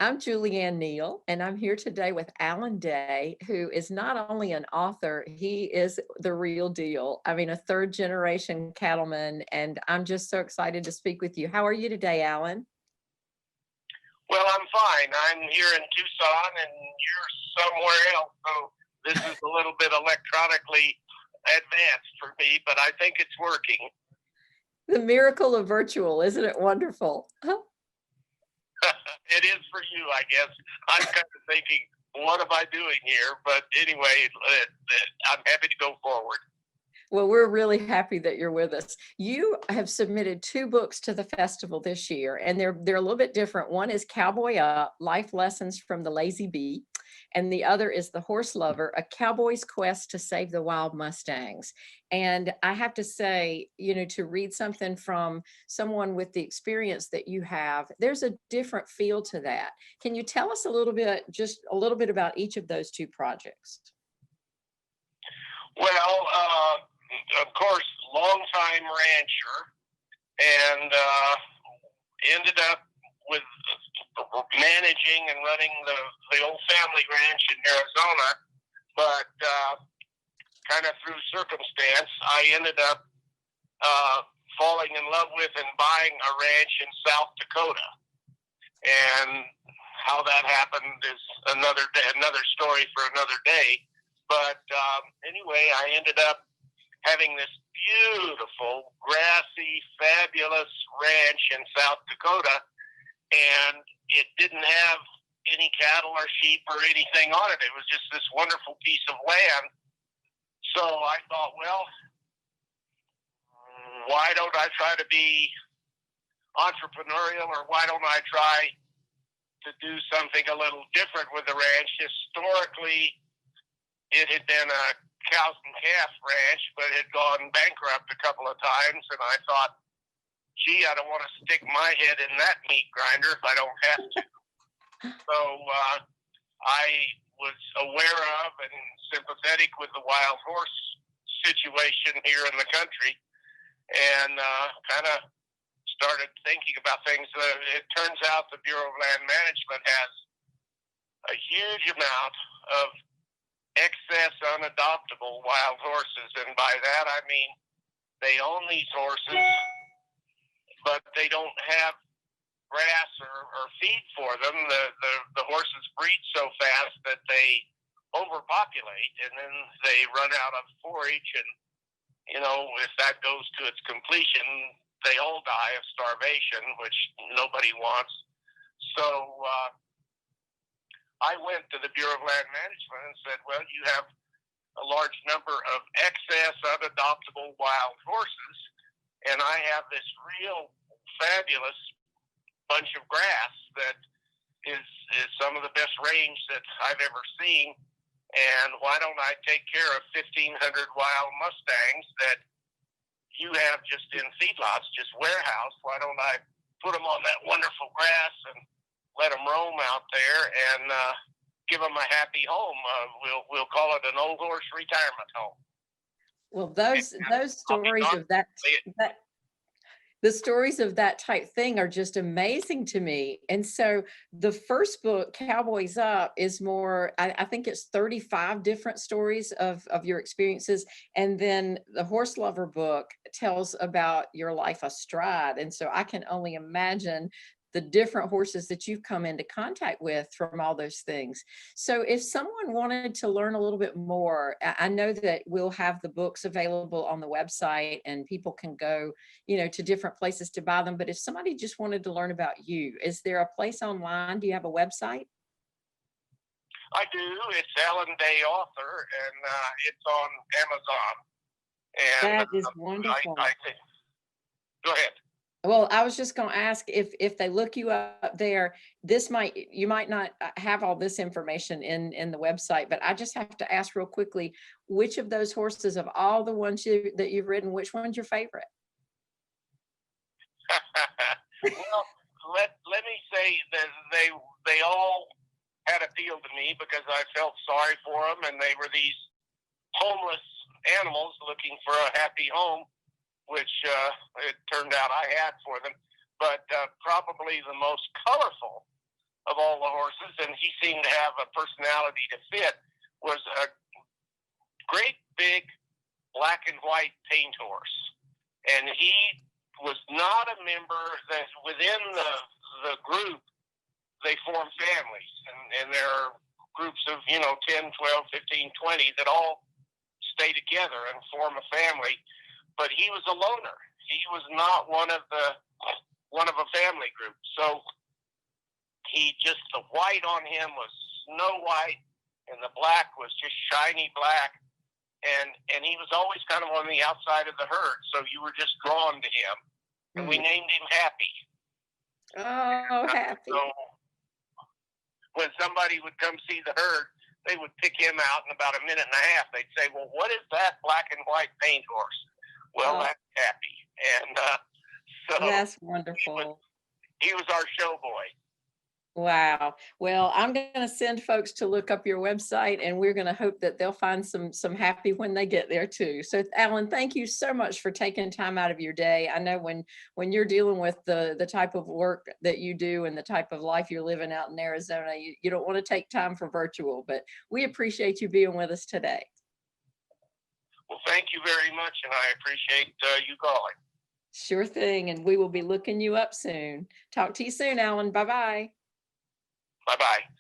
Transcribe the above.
I'm Julianne Neal, and I'm here today with Alan Day, who is not only an author, he is the real deal. I mean, a third generation cattleman, and I'm just so excited to speak with you. How are you today, Alan? Well, I'm fine. I'm here in Tucson, and you're somewhere else. So this is a little bit electronically advanced for me, but I think it's working. The miracle of virtual, isn't it wonderful? It is for you, I guess. I'm kind of thinking, what am I doing here? But anyway, I'm happy to go forward. Well, we're really happy that you're with us. You have submitted two books to the festival this year, and they're a little bit different. One is Cowboy Up: Life Lessons from the Lazy Bee, and the other is The Horse Lover: A Cowboy's Quest to Save the Wild Mustangs. And I have to say, to read something from someone with the experience that you have, there's a different feel to that. Can you tell us just a little bit about each of those two projects? Well, of course, longtime rancher, and ended up with managing and running the old family ranch in Arizona. But kind of through circumstance, I ended up falling in love with and buying a ranch in South Dakota. And how that happened is another day, another story for another day. But anyway, I ended up having this beautiful, grassy, fabulous ranch in South Dakota, and it didn't have any cattle or sheep or anything on it. It was just this wonderful piece of land. So I thought, well, why don't I try to be entrepreneurial, or why don't I try to do something a little different with the ranch? Historically, it had been a cows and calf ranch, but it had gone bankrupt a couple of times, and I thought, gee, I don't want to stick my head in that meat grinder if I don't have to. So I was aware of and sympathetic with the wild horse situation here in the country, and kind of started thinking about things. It turns out the Bureau of Land Management has a huge amount of excess unadoptable wild horses, and by that I mean they own these horses, but they don't have grass or feed for them. The horses breed so fast that they overpopulate, and then they run out of forage, and if that goes to its completion, they all die of starvation, which nobody wants. So I went to the Bureau of Land Management and said, well, you have a large number of excess unadoptable wild horses, and I have this real fabulous bunch of grass that is some of the best range that I've ever seen, and why don't I take care of 1,500 wild Mustangs that you have just in feedlots, just warehouse? Why don't I put them on that wonderful grass and let them roam out there and give them a happy home? We'll call it an old horse retirement home. Well, those stories of that the stories of that type thing are just amazing to me. And so the first book, Cowboys Up, is more, I think it's 35 different stories of your experiences. And then the Horse Lover book tells about your life astride. And so I can only imagine the different horses that you've come into contact with from all those things. So if someone wanted to learn a little bit more, I know that we'll have the books available on the website and people can go, to different places to buy them. But if somebody just wanted to learn about you, is there a place online? Do you have a website? I do. It's Alan Day Author, and it's on Amazon. And That is wonderful. I think, go ahead. Well, I was just going to ask if they look you up there, you might not have all this information in the website, but I just have to ask real quickly, which of those horses, of all the ones that you've ridden, which one's your favorite? Well, let me say that they all had appealed to me because I felt sorry for them, and they were these homeless animals looking for a happy home, which it turned out I had for them. But probably the most colorful of all the horses, and he seemed to have a personality to fit, was a great big black and white paint horse. And he was not a member that within the group, they form families. And there are groups of, 10, 12, 15, 20 that all stay together and form a family. But he was a loner. He was not one of a family group. So the white on him was snow white, and the black was just shiny black. And he was always kind of on the outside of the herd, so you were just drawn to him. And we named him Happy. Oh, Happy. So when somebody would come see the herd, they would pick him out in about a minute and a half. They'd say, well, what is that black and white paint horse? Well, that's Happy. And so that's wonderful. He was our show boy. Wow. Well, I'm going to send folks to look up your website, and we're going to hope that they'll find some Happy when they get there too. So Alan, thank you so much for taking time out of your day. I know when you're dealing with the type of work that you do and the type of life you're living out in Arizona, you don't want to take time for virtual, but we appreciate you being with us today. Well, thank you very much, and I appreciate you calling. Sure thing. And we will be looking you up soon. Talk to you soon, Alan. Bye-bye. Bye-bye.